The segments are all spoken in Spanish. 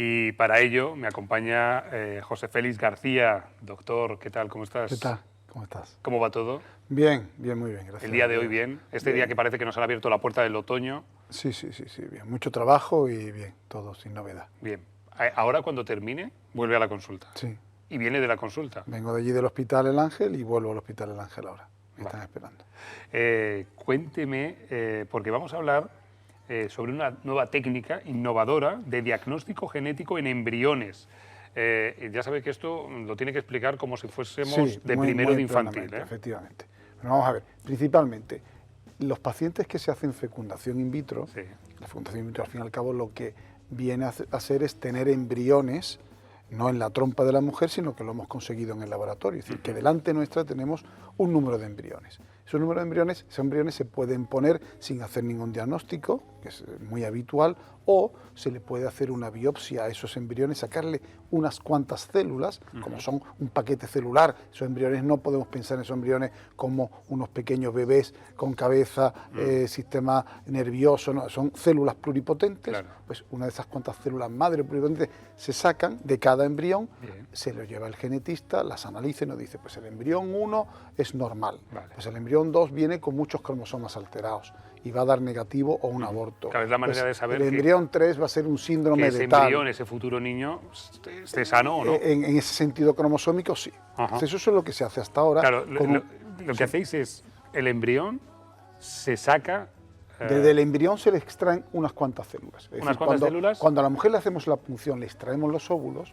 Y para ello me acompaña José Félix García. Doctor, ¿qué tal? ¿Cómo estás? ¿Qué tal? ¿Cómo estás? ¿Cómo va todo? Bien, bien, muy bien, gracias. El día de hoy bien. Este día que parece que nos han abierto la puerta del otoño. Sí, bien. Mucho trabajo y bien, todo sin novedad. Bien. Ahora cuando termine, vuelve a la consulta. Sí. Y viene de la consulta. Vengo de allí del Hospital El Ángel y vuelvo al Hospital El Ángel ahora. Me están esperando. Cuénteme, porque vamos a hablar sobre una nueva técnica innovadora de diagnóstico genético en embriones. Ya sabe que esto lo tiene que explicar como si fuésemos de primero de infantil. Efectivamente. Bueno, vamos a ver, principalmente, los pacientes que se hacen fecundación in vitro, Sí. la fecundación in vitro al fin y al cabo lo que viene a hacer es tener embriones, no en la trompa de la mujer, sino que lo hemos conseguido en el laboratorio. Es decir, que delante nuestra tenemos un número de embriones. Esos embriones se pueden poner sin hacer ningún diagnóstico, que es muy habitual, o se le puede hacer una biopsia a esos embriones, sacarle unas cuantas células, como son un paquete celular. Esos embriones no podemos pensar en esos embriones como unos pequeños bebés con cabeza, sistema nervioso, no, son células pluripotentes. Claro. Pues una de esas cuantas células madre pluripotentes se sacan de cada embrión, Bien. se lo lleva el genetista, las analiza y nos dice, pues el embrión 1 es normal, Vale. pues el embrión 2 viene con muchos cromosomas alterados y va a dar negativo o un aborto. Claro, es la manera Pues de saber el embrión 3 va a ser un síndrome que ese de tal. embrión, ese futuro niño, esté sano o no. En ese sentido cromosómico, sí. Entonces, eso es lo que se hace hasta ahora. Claro, lo que hacéis es, el embrión se saca... Desde el embrión se le extraen unas cuantas células. Es decir, células. Cuando a la mujer le hacemos la punción, le extraemos los óvulos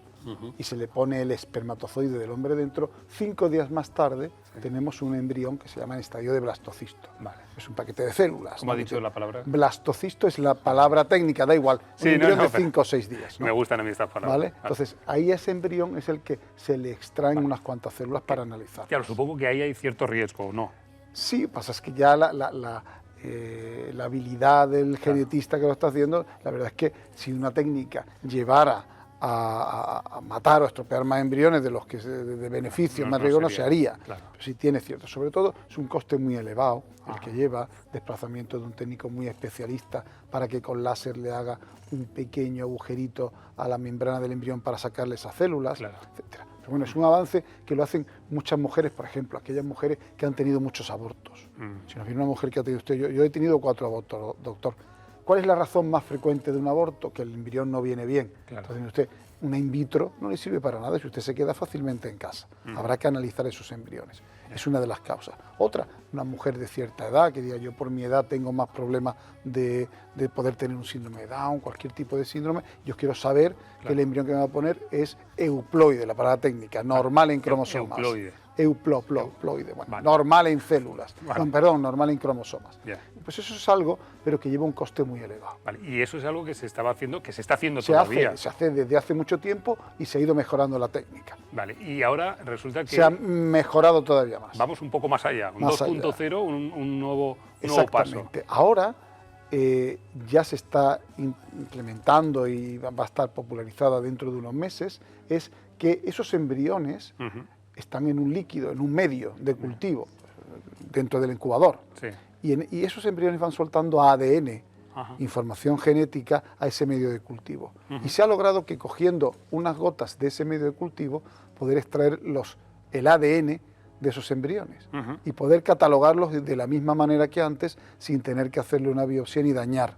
y se le pone el espermatozoide del hombre dentro, 5 días más tarde tenemos un embrión que se llama en estadio de blastocisto. Vale. Es un paquete de células. ¿Cómo ha dicho la palabra? Blastocisto es la palabra técnica, da igual. Sí, un embrión de pero 5 o 6 días. ¿no? Me gustan a mí estas palabras. ¿Vale? Entonces, ahí ese embrión es el que se le extraen unas cuantas células para analizar. Claro, supongo que ahí hay cierto riesgo, ¿o no? Sí, pasa es que ya la habilidad del genetista que lo está haciendo, la verdad es que si una técnica llevara a matar o estropear más embriones de los que de beneficio, más riesgo no se haría. Claro. Pero sí tiene cierto. Sobre todo es un coste muy elevado el que lleva, desplazamiento de un técnico muy especialista para que con láser le haga un pequeño agujerito a la membrana del embrión para sacarle esas células, Claro. etcétera. Pero bueno, es un avance que lo hacen muchas mujeres, por ejemplo, aquellas mujeres que han tenido muchos abortos. Si nos viene una mujer que ha tenido usted, yo he tenido 4 abortos, doctor. ¿Cuál es la razón más frecuente de un aborto? Que el embrión no viene bien. Claro. Entonces usted, una in vitro no le sirve para nada si usted se queda fácilmente en casa. Habrá que analizar esos embriones. Es una de las causas. Otra, una mujer de cierta edad, que diga yo por mi edad tengo más problemas de poder tener un síndrome de Down, cualquier tipo de síndrome, yo quiero saber que el embrión que me va a poner es euploide, la palabra técnica, normal en cromosomas. Euploide. Euploide, bueno, Vale. normal en células, Vale. no, perdón, normal en cromosomas. Ya. Pues eso es algo, pero que lleva un coste muy elevado. Vale, y eso es algo que se estaba haciendo, que se está haciendo Se todavía. hace desde hace mucho tiempo y se ha ido mejorando la técnica. Vale, y ahora resulta que Se ha mejorado todavía más. vamos un poco más allá, un Más 2.0, un nuevo paso. Exactamente. Ahora ya se está implementando y va a estar popularizada dentro de unos meses, es que esos embriones están en un líquido, en un medio de cultivo, dentro del incubador. Sí. Y esos embriones van soltando ADN, Ajá. información genética, a ese medio de cultivo. Y se ha logrado que cogiendo unas gotas de ese medio de cultivo, poder extraer el ADN de esos embriones y poder catalogarlos de la misma manera que antes, sin tener que hacerle una biopsia ni dañar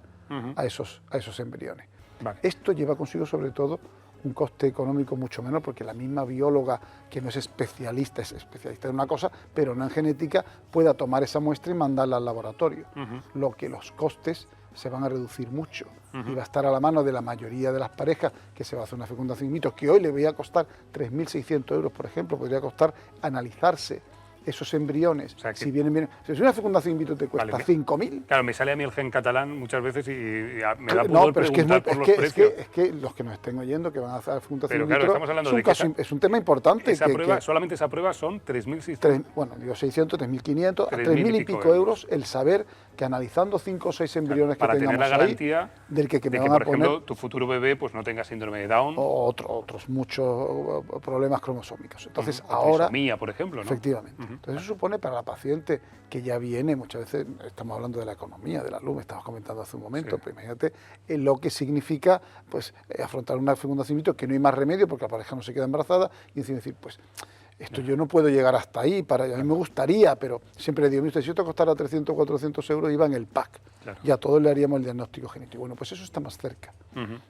a esos embriones. Vale. Esto lleva consigo sobre todo un coste económico mucho menor, porque la misma bióloga que no es especialista en una cosa, pero no en genética, pueda tomar esa muestra y mandarla al laboratorio. Lo que los costes se van a reducir mucho y va a estar a la mano de la mayoría de las parejas que se va a hacer una fecundación in vitro, que hoy le voy a costar 3.600 euros, por ejemplo, podría costar analizarse esos embriones, O sea que- si vienen bien. Si una fecundación in vitro te cuesta Vale, 5.000. Claro, me sale a mí el gen catalán muchas veces y me da No, pudor pero es que, preguntar por los precios. es que los que nos estén oyendo, que van a hacer fecundación Pero in claro, vitro, estamos hablando es un de que caso- es un tema importante. Esa que- prueba, que- solamente esa prueba son 3.600. Bueno, digo 600, 3.500, 3.000 3.000 y pico euros el saber que analizando 5 o 6 embriones para que tener tengamos la garantía ahí, del que de me que, van por a poner ejemplo, tu futuro bebé pues no tenga síndrome de Down otros muchos problemas cromosómicos. Entonces o ahora, trisomía, por ejemplo, ¿no? efectivamente, Entonces eso supone para la paciente que ya viene, muchas veces estamos hablando de la economía, de la luz, me estabas comentando hace un momento, pero imagínate lo que significa pues afrontar una fecundación in vitro, que no hay más remedio porque la pareja no se queda embarazada, y encima decir, pues esto yo no puedo llegar hasta ahí, a mí me gustaría, pero siempre le digo, si esto costara 300 o 400 euros, iba en el pack, y a todos le haríamos el diagnóstico genético. Bueno, pues eso está más cerca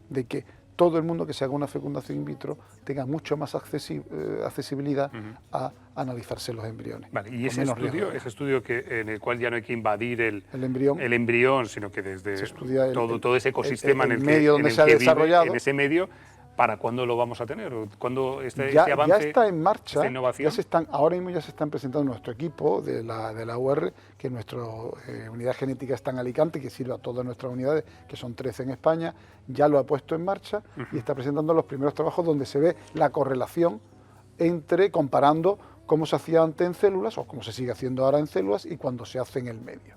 de que todo el mundo que se haga una fecundación in vitro tenga mucho más accesibilidad a analizarse los embriones. Vale, y ese estudio en el cual ya no hay que invadir el embrión, sino que desde todo ese ecosistema en el medio donde se ha desarrollado, en ese medio, ¿para cuándo lo vamos a tener? ¿Cuándo este avance, ya está en marcha, esta innovación? Ahora mismo ya se están presentando nuestro equipo de la UR, que nuestra unidad genética está en Alicante, que sirve a todas nuestras unidades, que son 13 en España, ya lo ha puesto en marcha y está presentando los primeros trabajos donde se ve la correlación comparando cómo se hacía antes en células, o cómo se sigue haciendo ahora en células, y cuando se hace en el medio.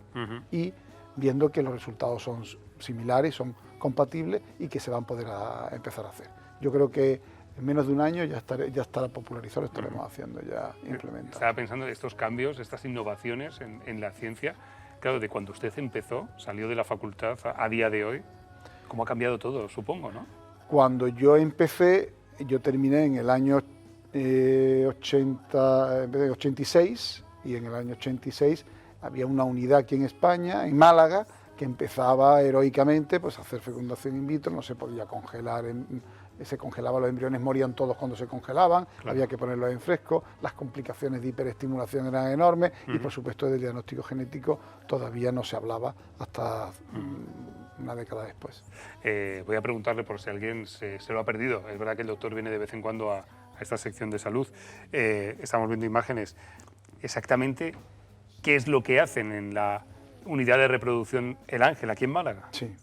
Y viendo que los resultados son similares, son compatibles y que se van a poder empezar a hacer. Yo creo que en menos de un año ya estará popularizado, lo estaremos haciendo ya implementado. Estaba pensando en estos cambios, estas innovaciones en la ciencia, claro, de cuando usted empezó, salió de la facultad a día de hoy, ¿cómo ha cambiado todo, supongo, no? Cuando yo empecé, yo terminé en el año 86, y en el año 86 había una unidad aquí en España, en Málaga, que empezaba heroicamente pues, a hacer fecundación in vitro, no se podía congelar, se congelaban los embriones, morían todos cuando se congelaban, había que ponerlos en fresco, las complicaciones de hiperestimulación eran enormes y por supuesto del diagnóstico genético todavía no se hablaba hasta una década después. Voy a preguntarle por si alguien se lo ha perdido. Es verdad que el doctor viene de vez en cuando a esta sección de salud. Estamos viendo imágenes. Exactamente, ¿qué es lo que hacen en la unidad de reproducción El Ángel, aquí en Málaga? Sí.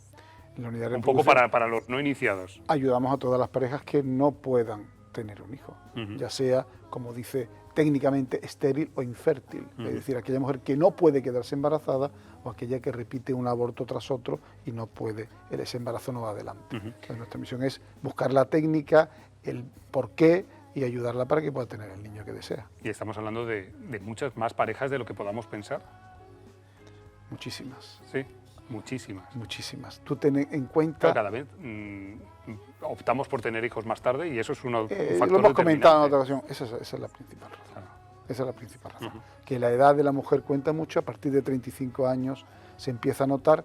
La unidad de un poco para los no iniciados. Ayudamos a todas las parejas que no puedan tener un hijo, ya sea, como dice técnicamente, estéril o infértil, es decir, aquella mujer que no puede quedarse embarazada o aquella que repite un aborto tras otro y no puede, ese embarazo no va adelante. Entonces, nuestra misión es buscar la técnica, el porqué y ayudarla para que pueda tener el niño que desea. Y estamos hablando de muchas más parejas de lo que podamos pensar. Muchísimas. Sí. Muchísimas. Muchísimas. Tú ten en cuenta... Cada vez optamos por tener hijos más tarde y eso es un factor lo hemos comentado en otra ocasión. Esa es la principal razón. Claro. Esa es la principal razón. Que la edad de la mujer cuenta mucho, a partir de 35 años se empieza a notar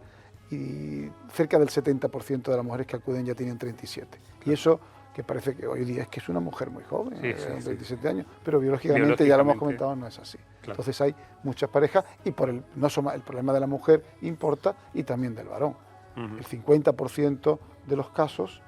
y cerca del 70% de las mujeres que acuden ya tienen 37. Claro. Y eso, que parece que hoy día es que es una mujer muy joven, 27 años, pero biológicamente, ya lo hemos comentado, no es así. Claro. Entonces hay muchas parejas y el problema de la mujer importa y también del varón. El 50% de los casos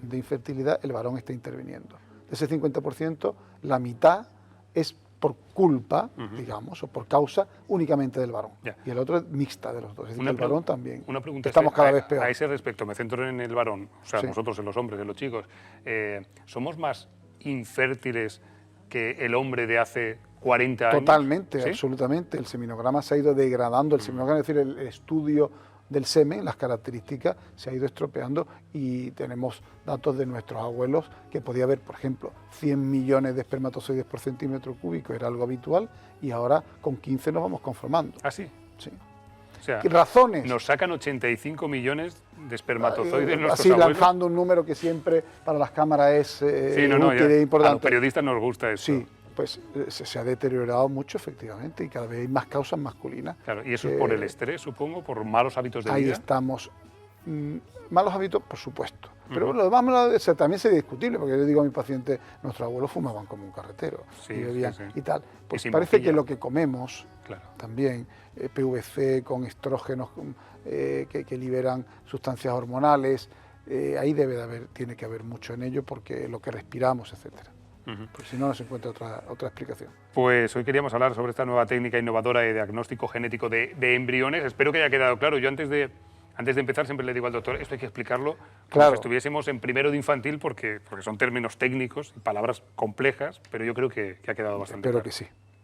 de infertilidad el varón está interviniendo. De ese 50%, la mitad es por culpa, digamos, o por causa únicamente del varón. Y el otro es mixta de los dos. Es decir, el varón también. Una pregunta estamos cada vez peor. A ese respecto, me centro en el varón, o sea, nosotros, en los hombres, en los chicos. ¿Somos más infértiles que el hombre de hace 40 años? Totalmente, absolutamente. El seminograma se ha ido degradando. El seminograma, es decir, el estudio del semen, las características, se ha ido estropeando y tenemos datos de nuestros abuelos que podía haber, por ejemplo, 100 millones de espermatozoides por centímetro cúbico, era algo habitual, y ahora con 15 nos vamos conformando. ¿Ah, sí? Sí. O sea, ¿qué razones? Nos sacan 85 millones de espermatozoides nuestros así abuelos. Lanzando un número que siempre para las cámaras es útil e importante. A los periodistas nos gusta eso. Sí. Pues se ha deteriorado mucho, efectivamente, y cada vez hay más causas masculinas. Claro, y eso es por el estrés, supongo, por malos hábitos de vida. Ahí estamos. Malos hábitos, por supuesto. Pero lo demás también sería discutible, porque yo digo a mi paciente, nuestros abuelos fumaban como un carretero, y bebían y tal. Pues parece que lo que comemos, también, PVC con estrógenos que liberan sustancias hormonales, ahí tiene que haber mucho en ello, porque lo que respiramos, etcétera. Pues si no, no se encuentra otra explicación. Pues hoy queríamos hablar sobre esta nueva técnica innovadora de diagnóstico genético de embriones. Espero que haya quedado claro. Yo antes de empezar siempre le digo al doctor, esto hay que explicarlo como si estuviésemos en primero de infantil, porque son términos técnicos y palabras complejas, pero yo creo que ha quedado bastante claro. Espero que sí.